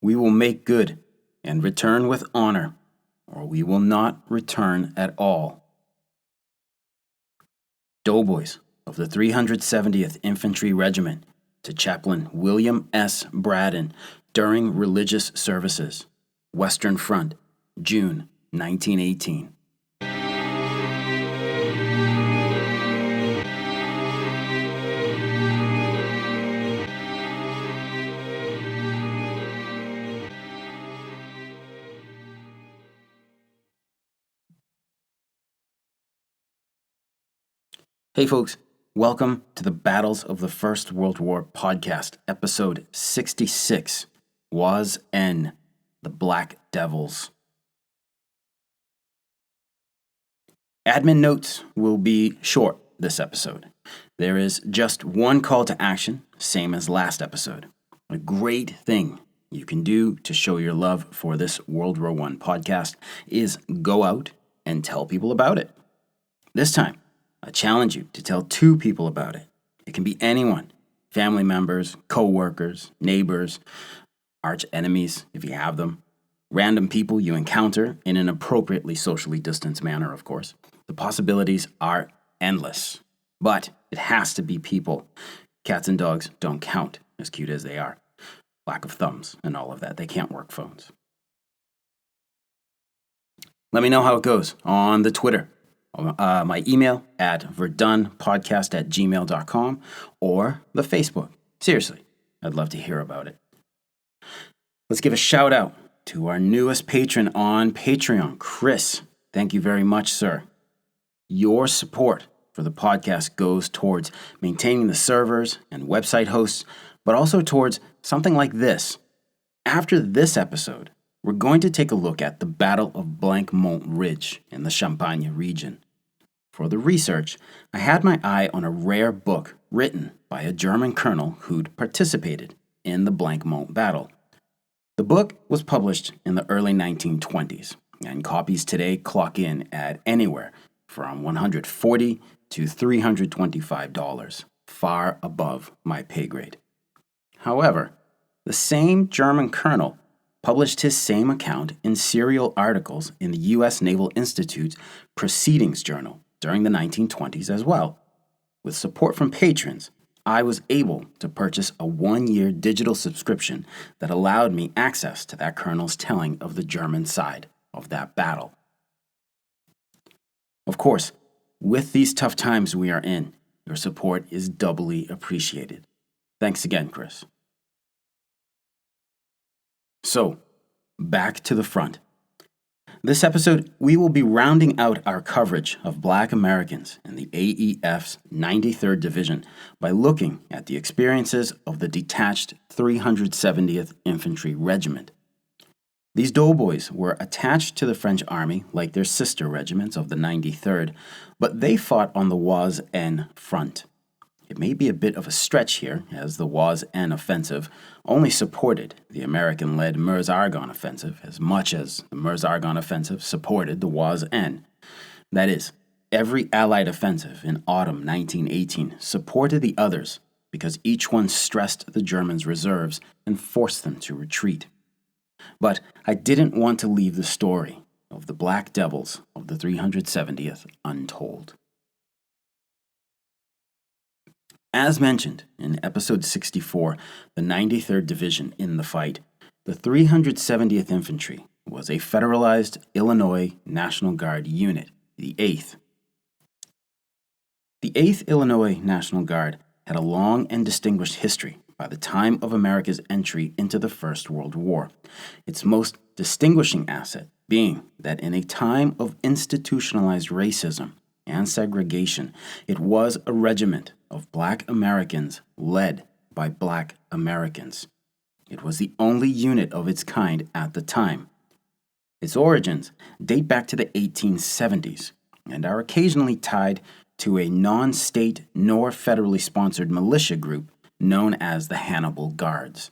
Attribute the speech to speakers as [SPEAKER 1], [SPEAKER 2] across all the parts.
[SPEAKER 1] We will make good and return with honor, or we will not return at all. Doughboys of the 370th Infantry Regiment to Chaplain William S. Braddon during religious services. Western Front, June 1918. Hey folks, welcome to the Battles of the First World War podcast, episode 66, Oise-Aisne, the Black Devils. Admin notes will be short this episode. There is just one call to action, same as last episode. A great thing you can do to show your love for this World War I podcast is go out and tell people about it. This time, I challenge you to tell 2 people about it. It can be anyone, family members, co-workers, neighbors, arch enemies, if you have them, random people you encounter in an appropriately socially distanced manner, of course. The possibilities are endless, but it has to be people. Cats and dogs don't count, as cute as they are. Lack of thumbs and all of that. They can't work phones. Let me know how it goes on the Twitter. My email at verdunpodcast@gmail.com or the Facebook. Seriously, I'd love to hear about it. Let's give a shout out to our newest patron on Patreon, Chris. Thank you very much, sir. Your support for the podcast goes towards maintaining the servers and website hosts, but also towards something like this. After this episode, we're going to take a look at the Battle of Blanc-Mont Ridge in the Champagne region. For the research, I had my eye on a rare book written by a German colonel who'd participated in the Blanc-Mont battle. The book was published in the early 1920s, and copies today clock in at anywhere from $140 to $325, far above my pay grade. However, the same German colonel published his same account in serial articles in the U.S. Naval Institute's Proceedings Journal during the 1920s as well. With support from patrons, I was able to purchase a 1-year digital subscription that allowed me access to that colonel's telling of the German side of that battle. Of course, with these tough times we are in, your support is doubly appreciated. Thanks again, Chris. So, back to the front. This episode, we will be rounding out our coverage of Black Americans in the AEF's 93rd Division by looking at the experiences of the detached 370th Infantry Regiment. These doughboys were attached to the French Army like their sister regiments of the 93rd, but they fought on the Oise-Aisne front. It may be a bit of a stretch here, as the Oise-Aisne Offensive only supported the American-led Meuse-Argonne Offensive as much as the Meuse-Argonne Offensive supported the Oise-Aisne. That is, every Allied offensive in autumn 1918 supported the others because each one stressed the Germans' reserves and forced them to retreat. But I didn't want to leave the story of the Black Devils of the 370th untold. As mentioned in episode 64, the 93rd Division in the fight, the 370th Infantry was a federalized Illinois National Guard unit, the 8th. The 8th Illinois National Guard had a long and distinguished history by the time of America's entry into the First World War, its most distinguishing asset being that in a time of institutionalized racism and segregation, it was a regiment of Black Americans led by Black Americans. It was the only unit of its kind at the time. Its origins date back to the 1870s and are occasionally tied to a non-state nor federally sponsored militia group known as the Hannibal Guards.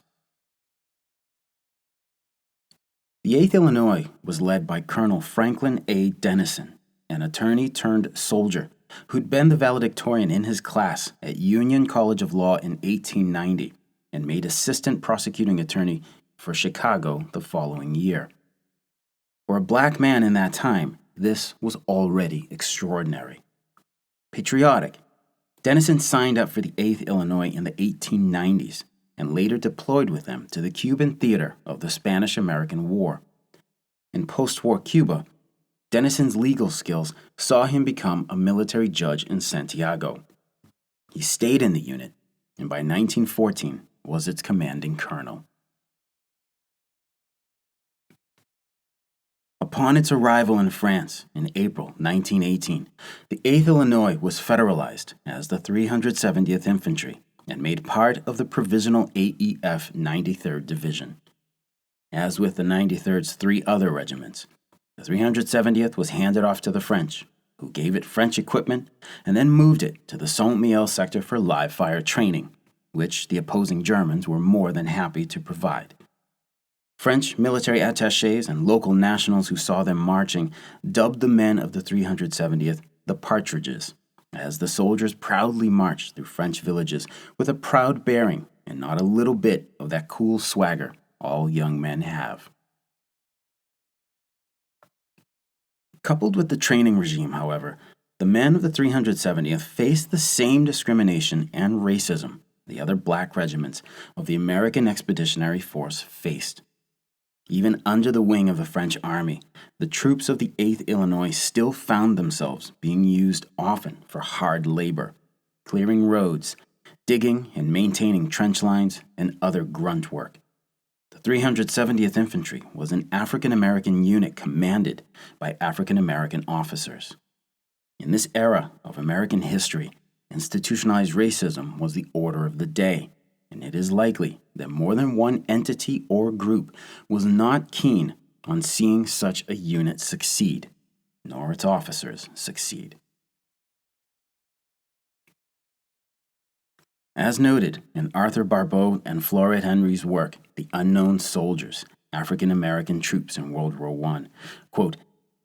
[SPEAKER 1] The 8th Illinois was led by Colonel Franklin A. Dennison, an attorney turned soldier who'd been the valedictorian in his class at Union College of Law in 1890 and made assistant prosecuting attorney for Chicago the following year. For a black man in that time, this was already extraordinary. Patriotic, Dennison signed up for the 8th Illinois in the 1890s and later deployed with them to the Cuban theater of the Spanish-American War. In post-war Cuba, Dennison's legal skills saw him become a military judge in Santiago. He stayed in the unit, and by 1914 was its commanding colonel. Upon its arrival in France in April 1918, the 8th Illinois was federalized as the 370th Infantry and made part of the Provisional AEF 93rd Division. As with the 93rd's 3 other regiments, the 370th was handed off to the French, who gave it French equipment and then moved it to the Saint-Mihiel sector for live-fire training, which the opposing Germans were more than happy to provide. French military attachés and local nationals who saw them marching dubbed the men of the 370th the Partridges, as the soldiers proudly marched through French villages with a proud bearing and not a little bit of that cool swagger all young men have. Coupled with the training regime, however, the men of the 370th faced the same discrimination and racism the other black regiments of the American Expeditionary Force faced. Even under the wing of the French army, the troops of the 8th Illinois still found themselves being used often for hard labor, clearing roads, digging and maintaining trench lines, and other grunt work. The 370th Infantry was an African American unit commanded by African American officers. In this era of American history, institutionalized racism was the order of the day, and it is likely that more than one entity or group was not keen on seeing such a unit succeed, nor its officers succeed. As noted in Arthur Barbeau and Florette Henry's work, The Unknown Soldiers, African American Troops in World War I, quote,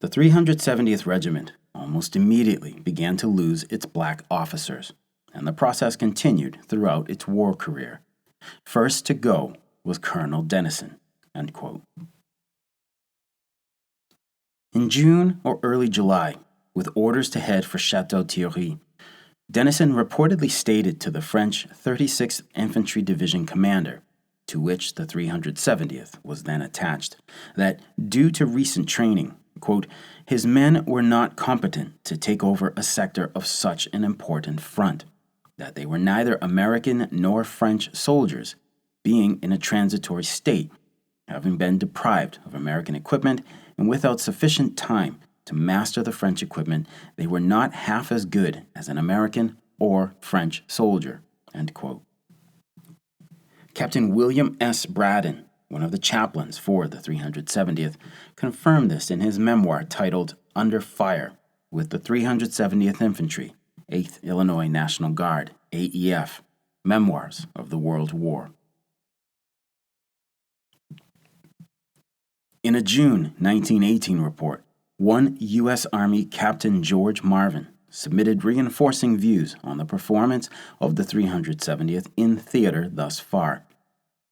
[SPEAKER 1] the 370th Regiment almost immediately began to lose its black officers, and the process continued throughout its war career. First to go was Colonel Dennison, end quote. In June or early July, with orders to head for Château-Thierry, Dennison reportedly stated to the French 36th Infantry Division commander, to which the 370th was then attached, that due to recent training, quote, his men were not competent to take over a sector of such an important front, that they were neither American nor French soldiers, being in a transitory state, having been deprived of American equipment and without sufficient time to master the French equipment, they were not half as good as an American or French soldier, end quote. Captain William S. Braddon, one of the chaplains for the 370th, confirmed this in his memoir titled Under Fire with the 370th Infantry, 8th Illinois National Guard, AEF, Memoirs of the World War. In a June 1918 report, one U.S. Army Captain George Marvin submitted reinforcing views on the performance of the 370th in theater thus far.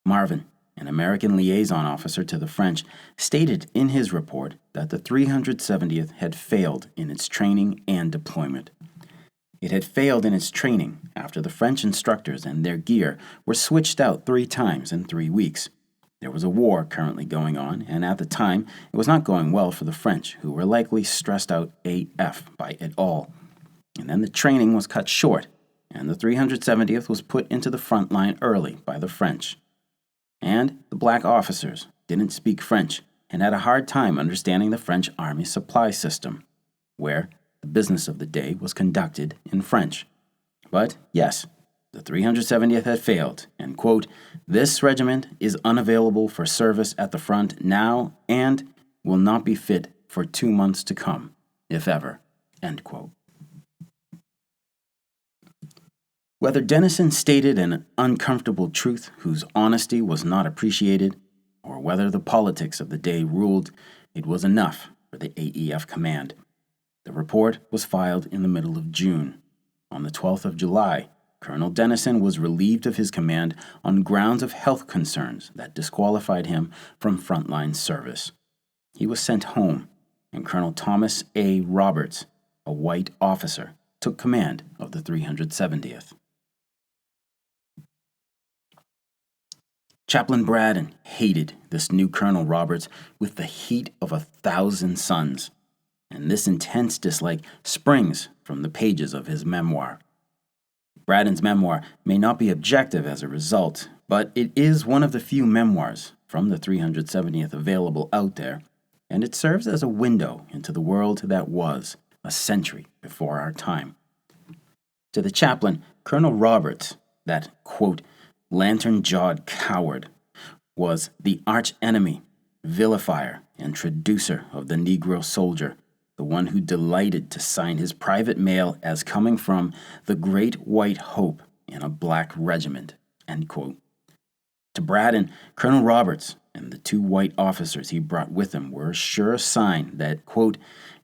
[SPEAKER 1] Marvin, an American liaison officer to the French, stated in his report that the 370th had failed in its training and deployment. It had failed in its training after the French instructors and their gear were switched out 3 times in 3 weeks. There was a war currently going on, and at the time, it was not going well for the French, who were likely stressed out AF by it all. And then the training was cut short, and the 370th was put into the front line early by the French. And the black officers didn't speak French and had a hard time understanding the French army supply system, where the business of the day was conducted in French. But yes, the 370th had failed, and, quote, this regiment is unavailable for service at the front now and will not be fit for 2 months to come, if ever, end quote. Whether Dennison stated an uncomfortable truth whose honesty was not appreciated, or whether the politics of the day ruled, it was enough for the AEF command. The report was filed in the middle of June. On the 12th of July, Colonel Dennison was relieved of his command on grounds of health concerns that disqualified him from frontline service. He was sent home, and Colonel Thomas A. Roberts, a white officer, took command of the 370th. Chaplain Braddon hated this new Colonel Roberts with the heat of 1,000 suns, and this intense dislike springs from the pages of his memoir. Braddon's memoir may not be objective as a result, but it is one of the few memoirs from the 370th available out there, and it serves as a window into the world that was a century before our time. To the chaplain, Colonel Roberts, that, quote, lantern-jawed coward, was the arch-enemy, vilifier, and traducer of the Negro soldier, the one who delighted to sign his private mail as coming from the Great White Hope in a black regiment, end quote. To Braddon, Colonel Roberts and the 2 white officers he brought with him were a sure sign that, quote,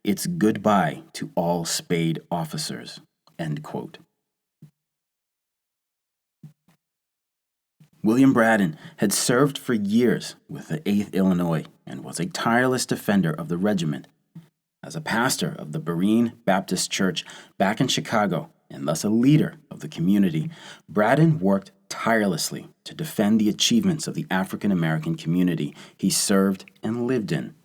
[SPEAKER 1] it's goodbye to all Spade officers, end quote. William Braddon had served for years with the 8th Illinois and was a tireless defender of the regiment. As a pastor of the Berean Baptist Church back in Chicago, and thus a leader of the community, Braddon worked tirelessly to defend the achievements of the African American community he served and lived in.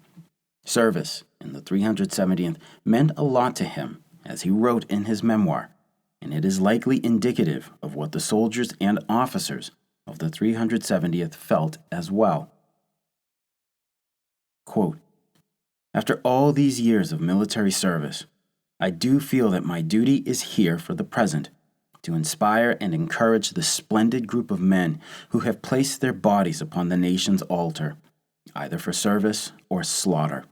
[SPEAKER 1] Service in the 370th meant a lot to him, as he wrote in his memoir, and it is likely indicative of what the soldiers and officers of the 370th felt as well. Quote, after all these years of military service, I do feel that my duty is here for the present, to inspire and encourage the splendid group of men who have placed their bodies upon the nation's altar, either for service or slaughter.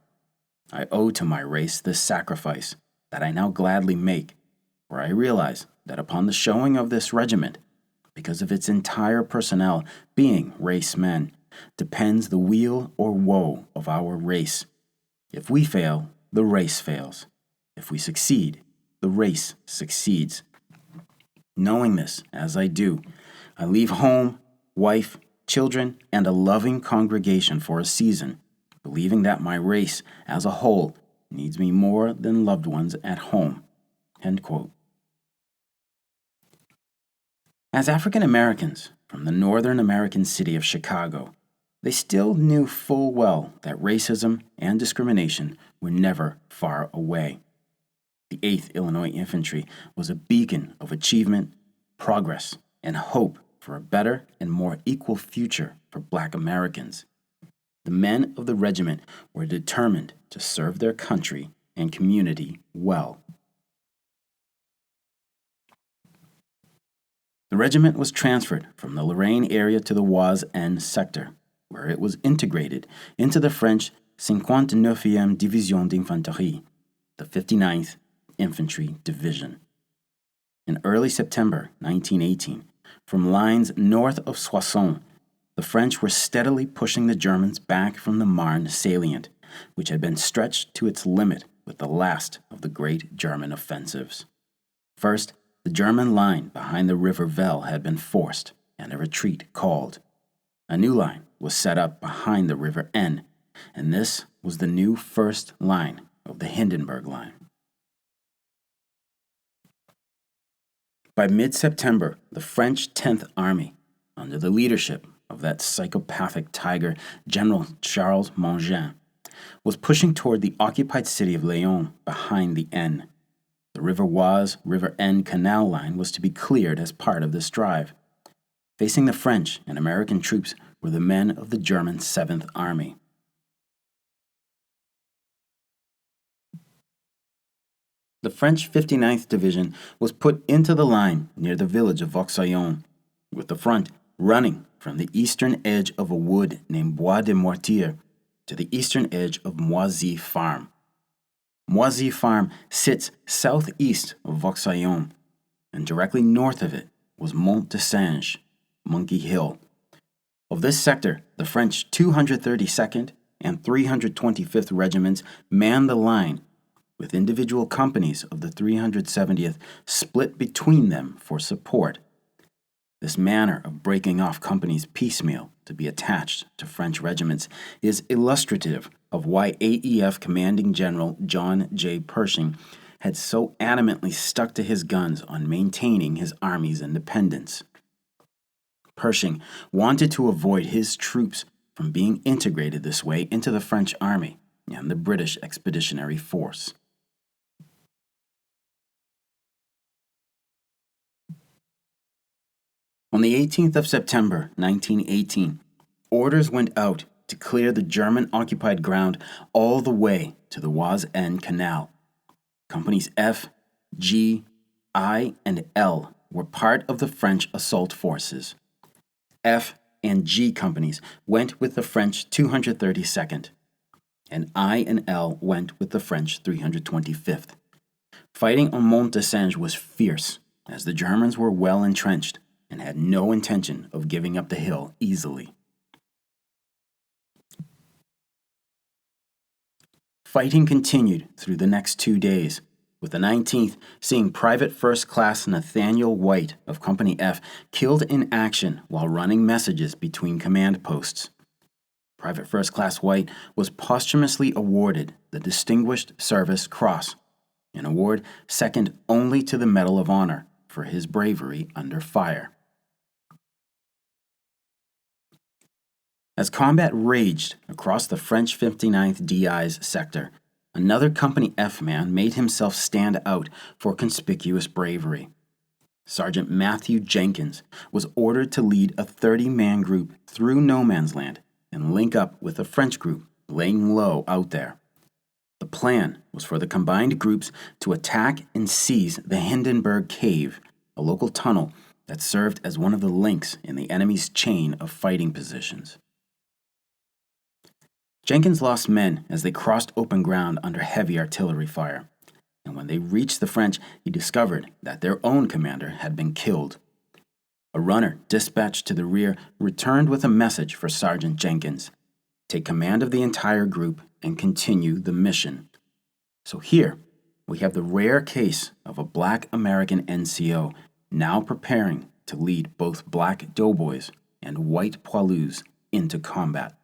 [SPEAKER 1] I owe to my race this sacrifice that I now gladly make, for I realize that upon the showing of this regiment, because of its entire personnel being race men, depends the weal or woe of our race. If we fail, the race fails. If we succeed, the race succeeds. Knowing this, as I do, I leave home, wife, children, and a loving congregation for a season, believing that my race as a whole needs me more than loved ones at home. End quote. As African Americans from the northern American city of Chicago, they still knew full well that racism and discrimination were never far away. The 8th Illinois Infantry was a beacon of achievement, progress, and hope for a better and more equal future for Black Americans. The men of the regiment were determined to serve their country and community well. The regiment was transferred from the Lorraine area to the Oise-Aisne sector, where it was integrated into the French 59e Division d'Infanterie, the 59th Infantry Division. In early September 1918, from lines north of Soissons, the French were steadily pushing the Germans back from the Marne salient, which had been stretched to its limit with the last of the great German offensives. First, the German line behind the River Velle had been forced and a retreat called. A new line was set up behind the River Aisne, and this was the new first line of the Hindenburg Line. By mid-September, the French 10th Army, under the leadership of that psychopathic tiger, General Charles Mangin, was pushing toward the occupied city of Lyon behind the Aisne. The River Oise, River Aisne Canal line was to be cleared as part of this drive. Facing the French and American troops were the men of the German 7th Army. The French 59th Division was put into the line near the village of Oise-Aisne, with the front running from the eastern edge of a wood named Bois de Mortier to the eastern edge of Moisy Farm. Moisy Farm sits southeast of Oise-Aisne, and directly north of it was Mont de Singe, Monkey Hill. Of this sector, the French 232nd and 325th Regiments manned the line, with individual companies of the 370th split between them for support This manner of breaking off companies piecemeal to be attached to French regiments is illustrative of why AEF Commanding General John J. Pershing had so adamantly stuck to his guns on maintaining his army's independence. Pershing wanted to avoid his troops from being integrated this way into the French army and the British Expeditionary Force. On the 18th of September, 1918, orders went out to clear the German-occupied ground all the way to the Oise-Aisne Canal. Companies F, G, I, and L were part of the French assault forces. F and G companies went with the French 232nd, and I and L went with the French 325th. Fighting on Mont de Singe was fierce, as the Germans were well entrenched and had no intention of giving up the hill easily. Fighting continued through the next 2 days, with the 19th seeing Private First Class Nathaniel White of Company F killed in action while running messages between command posts. Private First Class White was posthumously awarded the Distinguished Service Cross, an award second only to the Medal of Honor for his bravery under fire. As combat raged across the French 59th DI's sector, another Company F man made himself stand out for conspicuous bravery. Sergeant Matthew Jenkins was ordered to lead a 30-man group through no man's land and link up with a French group laying low out there. The plan was for the combined groups to attack and seize the Hindenburg Cave, a local tunnel that served as one of the links in the enemy's chain of fighting positions. Jenkins lost men as they crossed open ground under heavy artillery fire, and when they reached the French, he discovered that their own commander had been killed. A runner dispatched to the rear returned with a message for Sergeant Jenkins: take command of the entire group and continue the mission. So here, we have the rare case of a black American NCO now preparing to lead both black doughboys and white poilus into combat.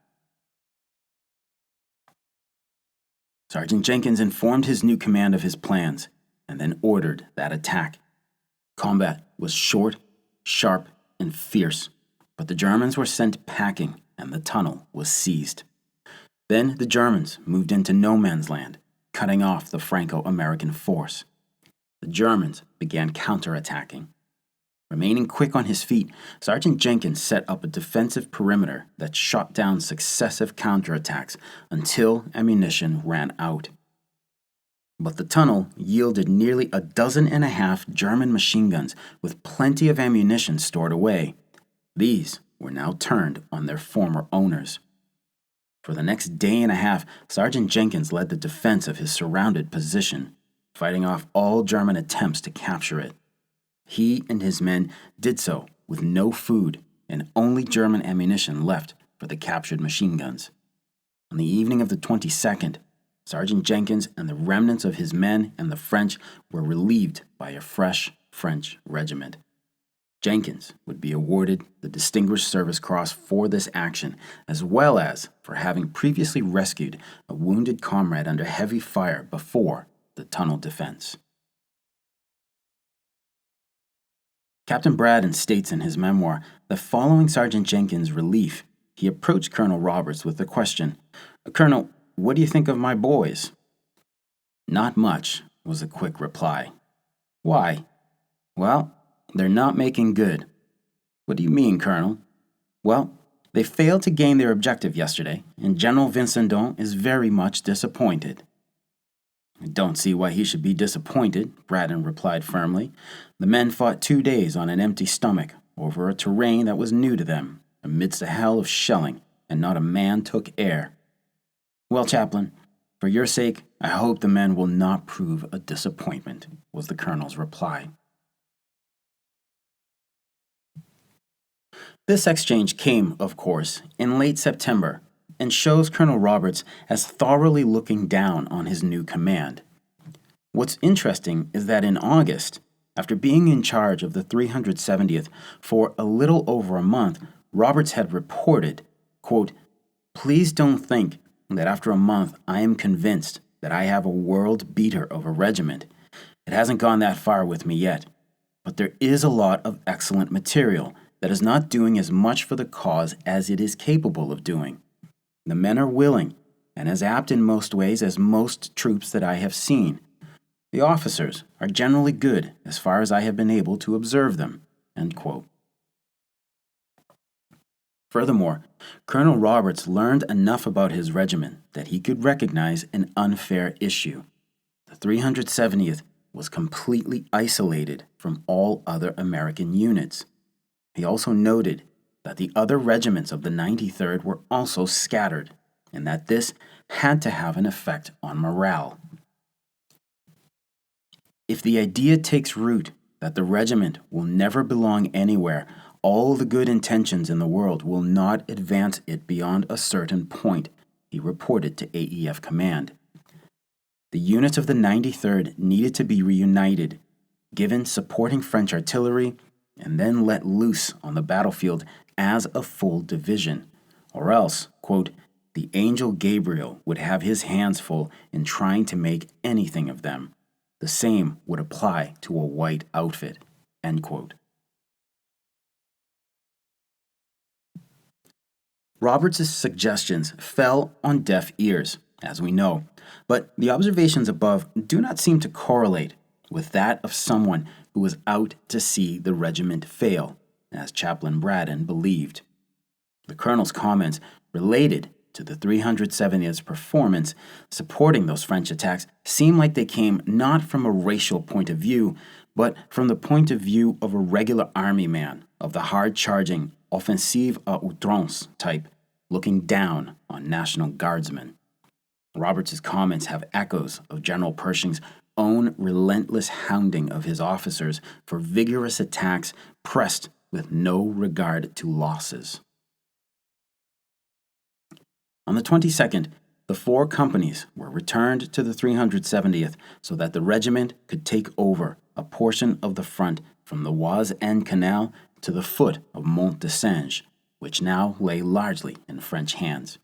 [SPEAKER 1] Sergeant Jenkins informed his new command of his plans and then ordered that attack. Combat was short, sharp, and fierce, but the Germans were sent packing and the tunnel was seized. Then the Germans moved into no man's land, cutting off the Franco-American force. The Germans began counterattacking. Remaining quick on his feet, Sergeant Jenkins set up a defensive perimeter that shot down successive counterattacks until ammunition ran out. But the tunnel yielded nearly 12 German machine guns with plenty of ammunition stored away. These were now turned on their former owners. For the next day and a half, Sergeant Jenkins led the defense of his surrounded position, fighting off all German attempts to capture it. He and his men did so with no food and only German ammunition left for the captured machine guns. On the evening of the 22nd, Sergeant Jenkins and the remnants of his men and the French were relieved by a fresh French regiment. Jenkins would be awarded the Distinguished Service Cross for this action, as well as for having previously rescued a wounded comrade under heavy fire before the tunnel defense. Captain Braddon states in his memoir that following Sergeant Jenkins' relief, he approached Colonel Roberts with the question, "Colonel, what do you think of my boys?" "Not much," was the quick reply. "Why?" "Well, they're not making good." "What do you mean, Colonel?" "Well, they failed to gain their objective yesterday, and General Vincendon is very much disappointed." "I don't see why he should be disappointed," Braddon replied firmly. "The men fought 2 days on an empty stomach over a terrain that was new to them, amidst a hell of shelling, and not a man took air." "Well, Chaplain, for your sake, I hope the men will not prove a disappointment," was the colonel's reply. This exchange came, of course, in late September, and shows Colonel Roberts as thoroughly looking down on his new command. What's interesting is that in August, After being in charge of the 370th for a little over a month, Roberts had reported, quote, "Please don't think that after a month I am convinced that I have a world beater of a regiment. It hasn't gone that far with me yet. But there is a lot of excellent material that is not doing as much for the cause as it is capable of doing. The men are willing, and as apt in most ways as most troops that I have seen. The officers are generally good as far as I have been able to observe them." End quote. Furthermore, Colonel Roberts learned enough about his regiment that he could recognize an unfair issue. The 370th was completely isolated from all other American units. He also noted that the other regiments of the 93rd were also scattered, and that this had to have an effect on morale. If the idea takes root that the regiment will never belong anywhere, all the good intentions in the world will not advance it beyond a certain point, he reported to AEF Command. The units of the 93rd needed to be reunited, given supporting French artillery, and then let loose on the battlefield as a full division, or else, quote, "the angel Gabriel would have his hands full in trying to make anything of them. The same would apply to a white outfit." End quote. Roberts' suggestions fell on deaf ears, as we know, but the observations above do not seem to correlate with that of someone who was out to see the regiment fail, as Chaplain Braddon believed. The colonel's comments related to the 370th's performance supporting those French attacks seem like they came not from a racial point of view, but from the point of view of a regular army man of the hard-charging offensive à outrance type, looking down on National Guardsmen. Roberts' comments have echoes of General Pershing's own relentless hounding of his officers for vigorous attacks pressed with no regard to losses. On the 22nd, the 4 companies were returned to the 370th so that the regiment could take over a portion of the front from the Oise-Aisne Canal to the foot of Mont de Singe, which now lay largely in French hands.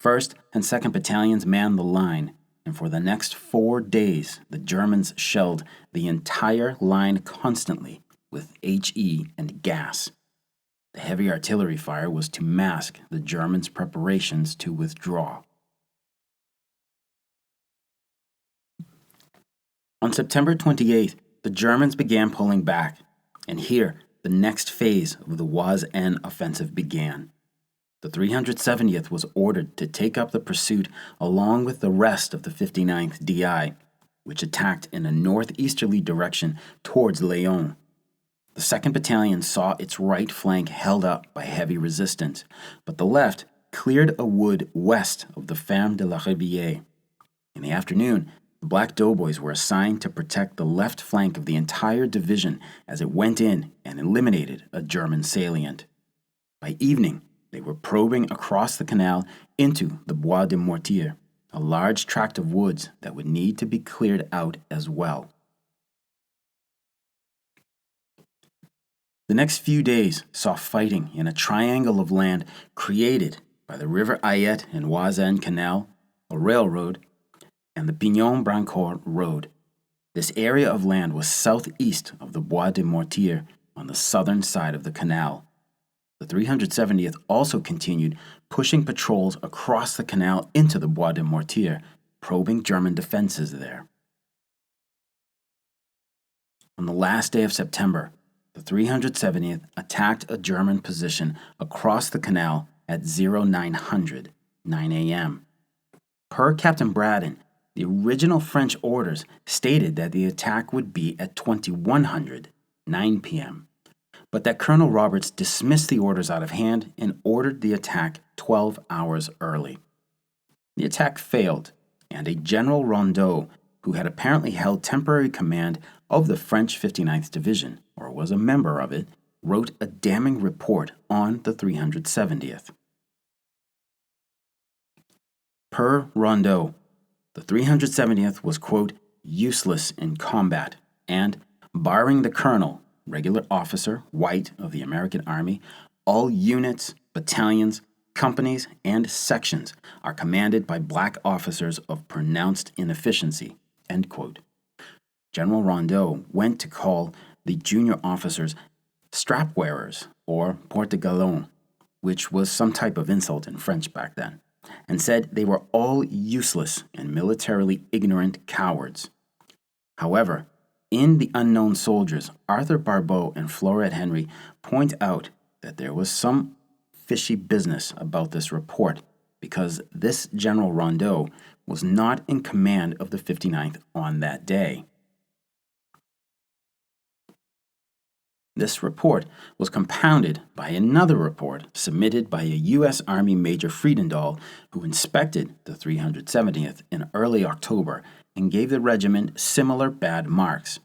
[SPEAKER 1] 1st and 2nd Battalions manned the line, and for the next 4 days the Germans shelled the entire line constantly with HE and gas. The heavy artillery fire was to mask the Germans' preparations to withdraw. On September 28th, the Germans began pulling back, and here the next phase of the Oise-Aisne Offensive began. The 370th was ordered to take up the pursuit along with the rest of the 59th DI, which attacked in a northeasterly direction towards Léon. The 2nd Battalion saw its right flank held up by heavy resistance, but the left cleared a wood west of the Ferme de la Rivière. In the afternoon, the Black Doughboys were assigned to protect the left flank of the entire division as it went in and eliminated a German salient. By evening, they were probing across the canal into the Bois de Mortier, a large tract of woods that would need to be cleared out as well. The next few days saw fighting in a triangle of land created by the River Ayette and Oise-Aisne Canal, a railroad, and the Pignon-Brancourt Road. This area of land was southeast of the Bois de Mortier on the southern side of the canal. The 370th also continued pushing patrols across the canal into the Bois de Mortier, probing German defenses there. On the last day of September, the 370th attacked a German position across the canal at 0900, 9 a.m. Per Captain Braddon, the original French orders stated that the attack would be at 2100, 9 p.m., but that Colonel Roberts dismissed the orders out of hand and ordered the attack 12 hours early. The attack failed, and a General Rondeau, who had apparently held temporary command of the French 59th Division, or was a member of it, wrote a damning report on the 370th. Per Rondeau, the 370th was, quote, useless in combat and, Barring the colonel, regular officer, white of the American Army, all units, battalions, companies, and sections are commanded by black officers of pronounced inefficiency. End quote. General Rondeau went to call the junior officers strap wearers or porte-galons, which was some type of insult in French back then, and said they were all useless and militarily ignorant cowards. However, in The Unknown Soldiers, Arthur Barbeau and Florette Henry point out that there was some fishy business about this report because this General Rondeau was not in command of the 59th on that day. This report was compounded by another report submitted by a U.S. Army Major Friedendahl, who inspected the 370th in early October and gave the regiment similar bad marks.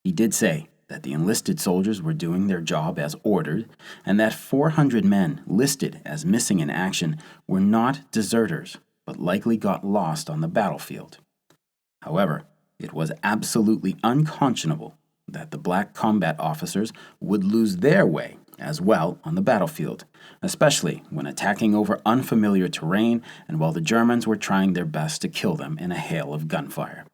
[SPEAKER 1] He did say that the enlisted soldiers were doing their job as ordered, and that 400 men listed as missing in action were not deserters, but likely got lost on the battlefield. However, it was absolutely unconscionable that the black combat officers would lose their way as well on the battlefield, especially when attacking over unfamiliar terrain and while the Germans were trying their best to kill them in a hail of gunfire.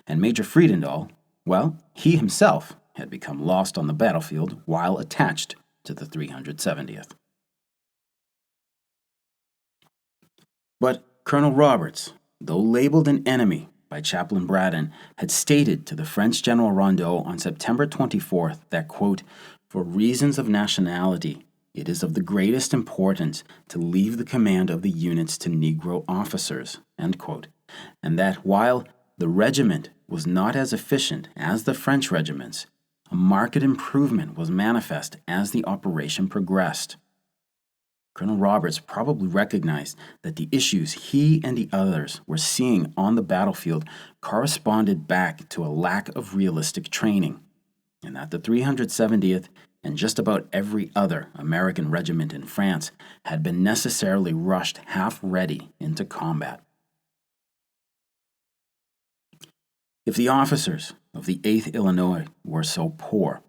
[SPEAKER 1] And Major Friedendahl, well, he himself had become lost on the battlefield while attached to the 370th. But Colonel Roberts, though labeled an enemy by Chaplain Braddon, had stated to the French General Rondeau on September 24th that, quote, "For reasons of nationality, it is of the greatest importance to leave the command of the units to Negro officers," end quote, and that while the regiment was not as efficient as the French regiments, a marked improvement was manifest as the operation progressed. Colonel Roberts probably recognized that the issues he and the others were seeing on the battlefield corresponded back to a lack of realistic training, and that the 370th and just about every other American regiment in France had been necessarily rushed half-ready into combat. If the officers of the 8th Illinois were so poor,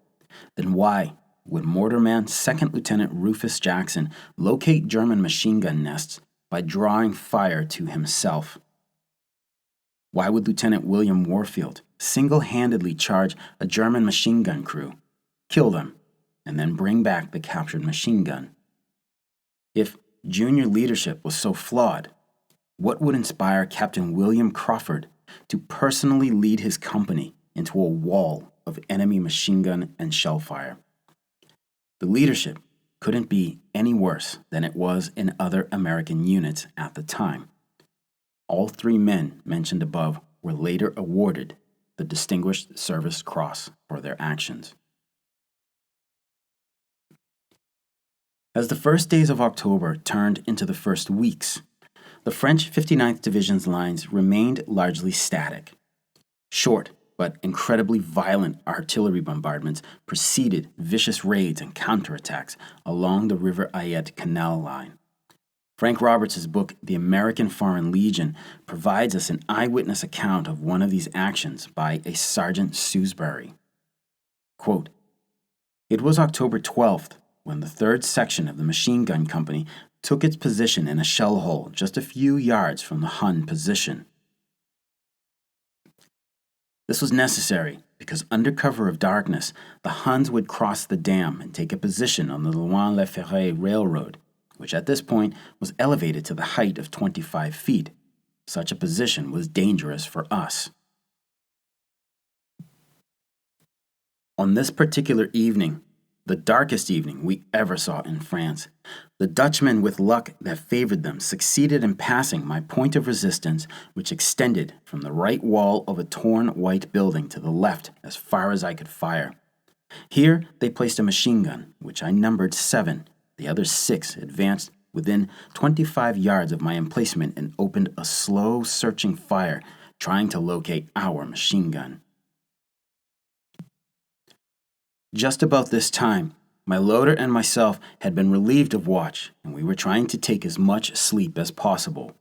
[SPEAKER 1] then why would Mortarman 2nd Lieutenant Rufus Jackson locate German machine gun nests by drawing fire to himself? Why would Lieutenant William Warfield single-handedly charge a German machine gun crew, kill them, and then bring back the captured machine gun? If junior leadership was so flawed, what would inspire Captain William Crawford to personally lead his company into a wall of enemy machine gun and shell fire? The leadership couldn't be any worse than it was in other American units at the time. All three men mentioned above were later awarded the Distinguished Service Cross for their actions. As the first days of October turned into the first weeks, the French 59th Division's lines remained largely static. Short but incredibly violent artillery bombardments preceded vicious raids and counterattacks along the River Ayette Canal line. Frank Roberts' book, The American Foreign Legion, provides us an eyewitness account of one of these actions by a Sergeant Sewsbury. Quote, "It was October 12th when the 3rd Section of the Machine Gun Company took its position in a shell hole just a few yards from the Hun position. This was necessary because under cover of darkness, the Huns would cross the dam and take a position on the Louvain-la-Ferraille Railroad, which at this point was elevated to the height of 25 feet. Such a position was dangerous for us. On this particular evening, the darkest evening we ever saw in France, the Dutchmen, with luck that favored them, succeeded in passing my point of resistance, which extended from the right wall of a torn white building to the left as far as I could fire. Here they placed a machine gun, which I numbered 7. The other 6 advanced within 25 yards of my emplacement and opened a slow, searching fire, trying to locate our machine gun. Just about this time, my loader and myself had been relieved of watch, and we were trying to take as much sleep as possible.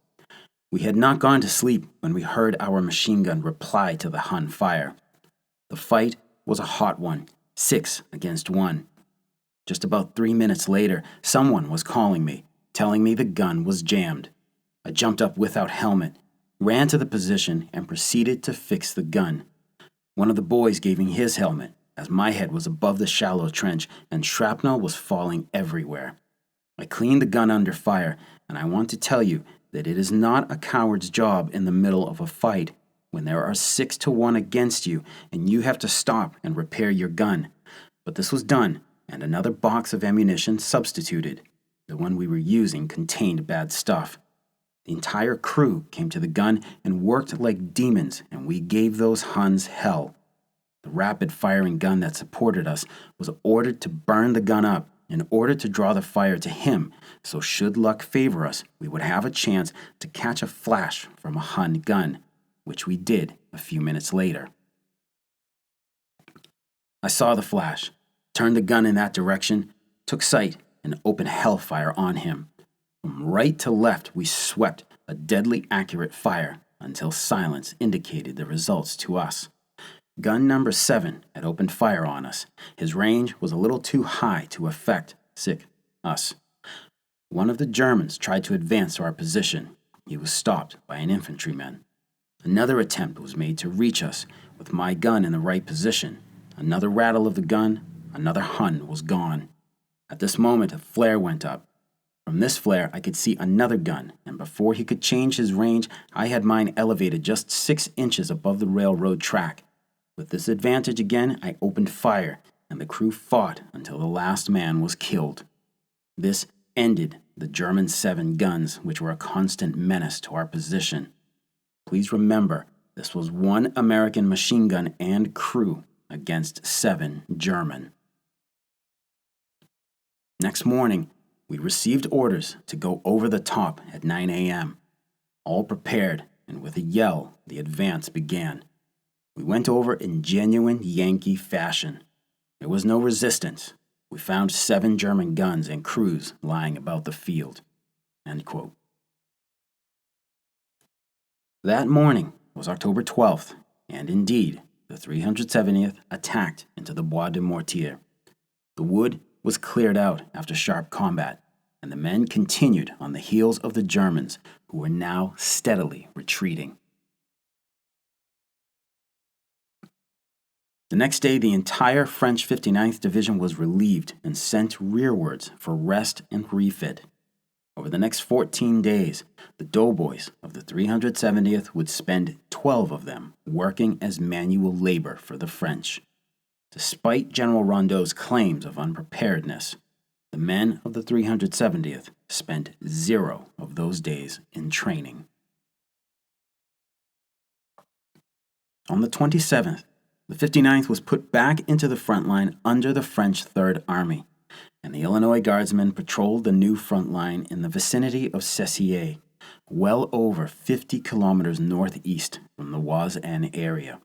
[SPEAKER 1] We had not gone to sleep when we heard our machine gun reply to the Hun fire. The fight was a hot one, 6 against 1. Just about 3 minutes later, someone was calling me, telling me the gun was jammed. I jumped up without helmet, ran to the position, and proceeded to fix the gun. One of the boys gave me his helmet, as my head was above the shallow trench and shrapnel was falling everywhere. I cleaned the gun under fire, and I want to tell you that it is not a coward's job in the middle of a fight when there are 6 to 1 against you and you have to stop and repair your gun. But this was done, and another box of ammunition substituted. The one we were using contained bad stuff. The entire crew came to the gun and worked like demons, and we gave those Huns hell. The rapid-firing gun that supported us was ordered to burn the gun up in order to draw the fire to him, so should luck favor us, we would have a chance to catch a flash from a Hun gun, which we did a few minutes later. I saw the flash, turned the gun in that direction, took sight, and opened hellfire on him. From right to left, we swept a deadly accurate fire until silence indicated the results to us. Gun number 7 had opened fire on us. His range was a little too high to affect us. One of the Germans tried to advance to our position. He was stopped by an infantryman. Another attempt was made to reach us with my gun in the right position. Another rattle of the gun, another Hun was gone. At this moment, a flare went up. From this flare, I could see another gun, and before he could change his range, I had mine elevated just 6 inches above the railroad track. With this advantage again, I opened fire, and the crew fought until the last man was killed. This ended the German 7 guns, which were a constant menace to our position. Please remember, this was 1 American machine gun and crew against 7 German. Next morning, we received orders to go over the top at 9 a.m. All prepared, and with a yell, the advance began. We went over in genuine Yankee fashion. There was no resistance. We found 7 German guns and crews lying about the field." End quote. That morning was October 12th, and indeed, the 370th attacked into the Bois de Mortier. The wood was cleared out after sharp combat, and the men continued on the heels of the Germans, who were now steadily retreating. The next day, the entire French 59th Division was relieved and sent rearwards for rest and refit. Over the next 14 days, the Doughboys of the 370th would spend 12 of them working as manual labor for the French. Despite General Rondeau's claims of unpreparedness, the men of the 370th spent 0 of those days in training. On the 27th, the 59th was put back into the front line under the French Third Army, and the Illinois Guardsmen patrolled the new front line in the vicinity of Cessier, well over 50 kilometers northeast from the Oise-Aisne area.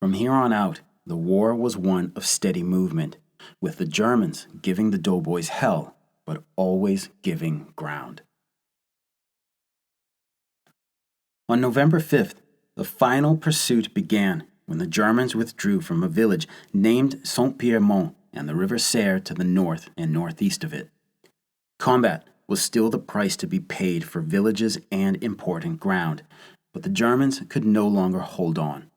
[SPEAKER 1] From here on out, the war was one of steady movement, with the Germans giving the Doughboys hell, but always giving ground. On November 5th, the final pursuit began when the Germans withdrew from a village named Saint-Pierre-Mont and the River Serre to the north and northeast of it. Combat was still the price to be paid for villages and important ground, but the Germans could no longer hold on.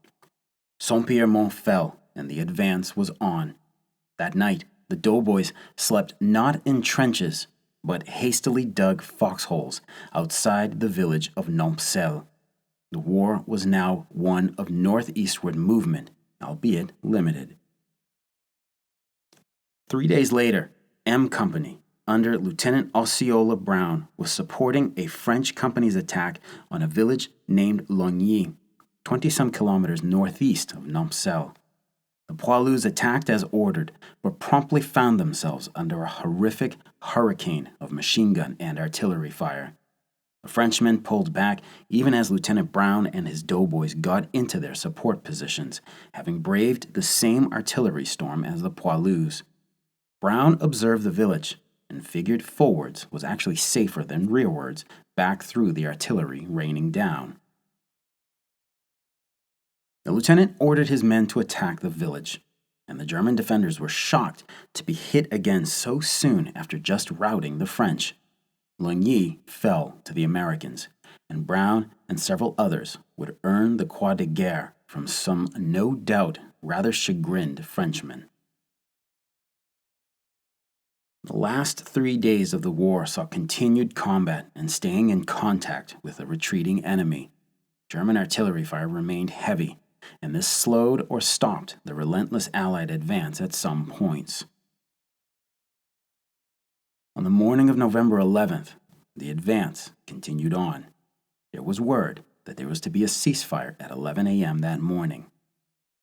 [SPEAKER 1] Saint-Pierre-Mont fell, and the advance was on. That night, the Doughboys slept not in trenches, but hastily dug foxholes outside the village of Nompcel. The war was now one of northeastward movement, albeit limited. 3 days later, M Company, under Lieutenant Osceola Brown, was supporting a French company's attack on a village named Logny, 20-some kilometers northeast of Nompcel. The Poilus attacked as ordered, but promptly found themselves under a horrific hurricane of machine gun and artillery fire. The Frenchmen pulled back even as Lieutenant Brown and his Doughboys got into their support positions, having braved the same artillery storm as the Poilus. Brown observed the village and figured forwards was actually safer than rearwards, back through the artillery raining down. The lieutenant ordered his men to attack the village. and the German defenders were shocked to be hit again so soon after just routing the French. Ligny fell to the Americans, and Brown and several others would earn the Croix de Guerre from some no doubt rather chagrined Frenchmen. The last 3 days of the war saw continued combat and staying in contact with a retreating enemy. German artillery fire remained heavy, and this slowed or stopped the relentless Allied advance at some points. On the morning of November 11th, the advance continued on. There was word that there was to be a ceasefire at 11 a.m. that morning.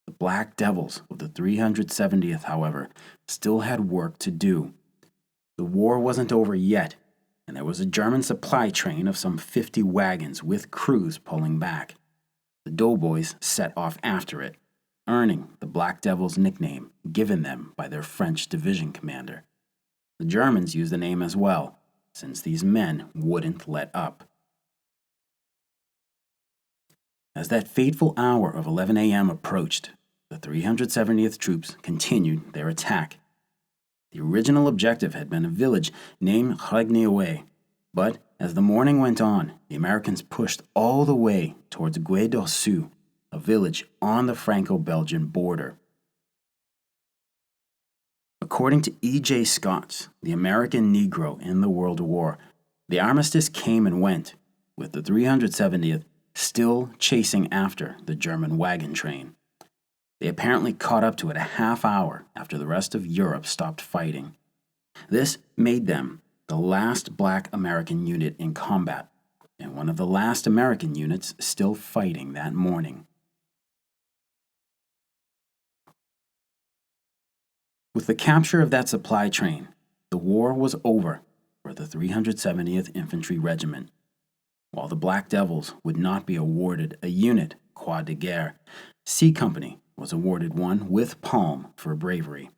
[SPEAKER 1] The Black Devils of the 370th, however, still had work to do. The war wasn't over yet, and there was a German supply train of some 50 wagons with crews pulling back. The Doughboys set off after it, earning the Black Devils nickname given them by their French division commander. The Germans used the name as well, since these men wouldn't let up. As that fateful hour of 11 a.m. approached, the 370th troops continued their attack. The original objective had been a village named Regniouet, but as the morning went on, the Americans pushed all the way towards Gué-d'Ossau, a village on the Franco-Belgian border. According to E.J. Scott, the American Negro in the World War, the armistice came and went, with the 370th still chasing after the German wagon train. They apparently caught up to it a half hour after the rest of Europe stopped fighting. This made them the last black American unit in combat, and one of the last American units still fighting that morning. With the capture of that supply train, the war was over for the 370th Infantry Regiment. While the Black Devils would not be awarded a unit Croix de Guerre, C Company was awarded one with palm for bravery.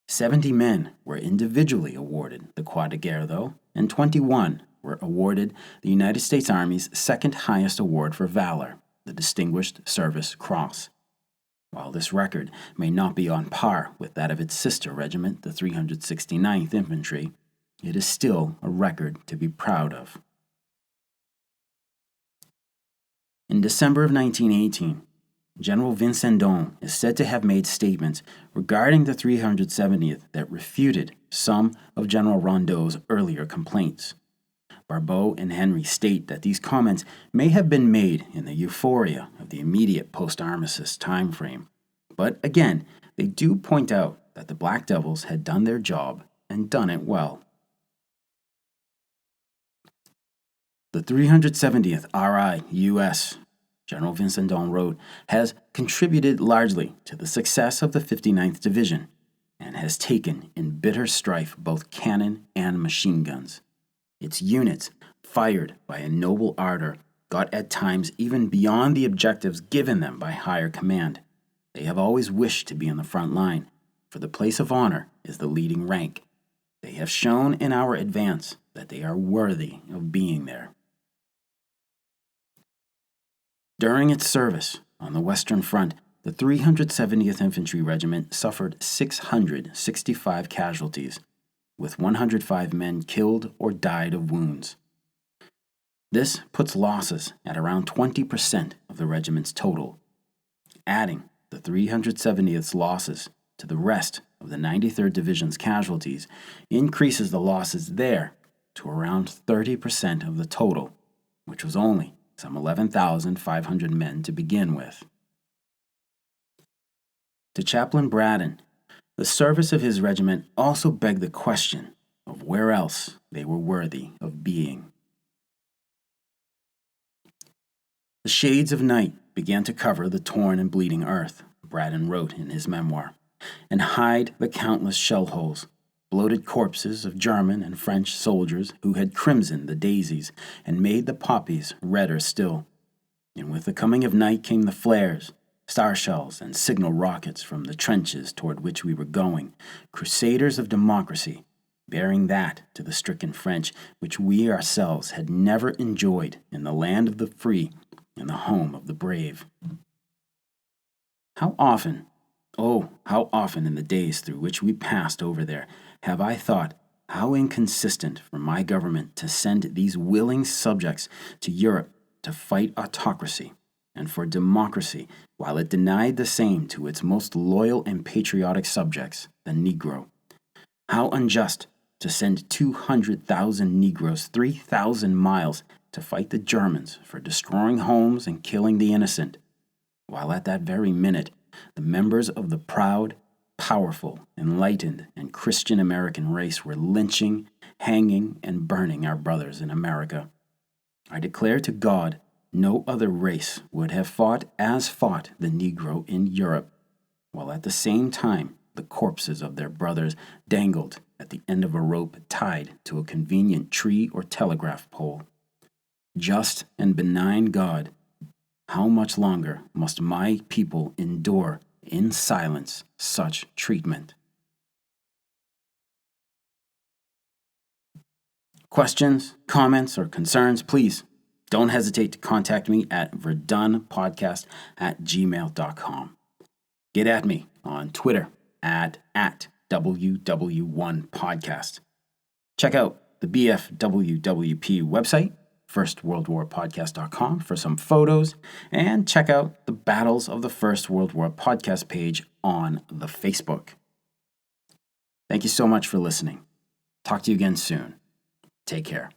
[SPEAKER 1] 70 men were individually awarded the Croix de Guerre, though, and 21 were awarded the United States Army's second highest award for valor, the Distinguished Service Cross. While this record may not be on par with that of its sister regiment, the 369th Infantry, it is still a record to be proud of. In December of 1918, General Vincendon is said to have made statements regarding the 370th that refuted some of General Rondeau's earlier complaints. Barbeau and Henry state that these comments may have been made in the euphoria of the immediate post-armistice time frame, but again, they do point out that the Black Devils had done their job and done it well. The 370th RI-US, General Vincendon wrote, has contributed largely to the success of the 59th Division and has taken in bitter strife both cannon and machine guns. Its units, fired by a noble ardor, got at times even beyond the objectives given them by higher command. They have always wished to be in the front line, for the place of honor is the leading rank. They have shown in our advance that they are worthy of being there. During its service on the Western Front, the 370th Infantry Regiment suffered 665 casualties, with 105 men killed or died of wounds. This puts losses at around 20% of the regiment's total. Adding the 370th's losses to the rest of the 93rd Division's casualties increases the losses there to around 30% of the total, which was only some 11,500 men to begin with. To Chaplain Braddon, the service of his regiment also begged the question of where else they were worthy of being. The shades of night began to cover the torn and bleeding earth, Braddon wrote in his memoir, and hide the countless shell holes, bloated corpses of German and French soldiers who had crimsoned the daisies and made the poppies redder still. And with the coming of night came the flares, star shells, and signal rockets from the trenches toward which we were going, crusaders of democracy, bearing that to the stricken French which we ourselves had never enjoyed in the land of the free and the home of the brave. How often Oh, how often in the days through which we passed over there have I thought how inconsistent for my government to send these willing subjects to Europe to fight autocracy, and for democracy, while it denied the same to its most loyal and patriotic subjects, the Negro. How unjust to send 200,000 Negroes 3,000 miles to fight the Germans for destroying homes and killing the innocent, while at that very minute the members of the proud, powerful, enlightened, and Christian American race were lynching, hanging, and burning our brothers in America. I declare to God, no other race would have fought as fought the Negro in Europe, while at the same time the corpses of their brothers dangled at the end of a rope tied to a convenient tree or telegraph pole. Just and benign God, how much longer must my people endure in silence such treatment? Questions, comments, or concerns, please don't hesitate to contact me at verdunpodcast@gmail.com. Get at me on Twitter at WW1podcast. Check out the BFWWP website, firstworldwarpodcast.com, for some photos, and check out the Battles of the First World War podcast page on the Facebook. Thank you so much for listening. Talk to you again soon. Take care.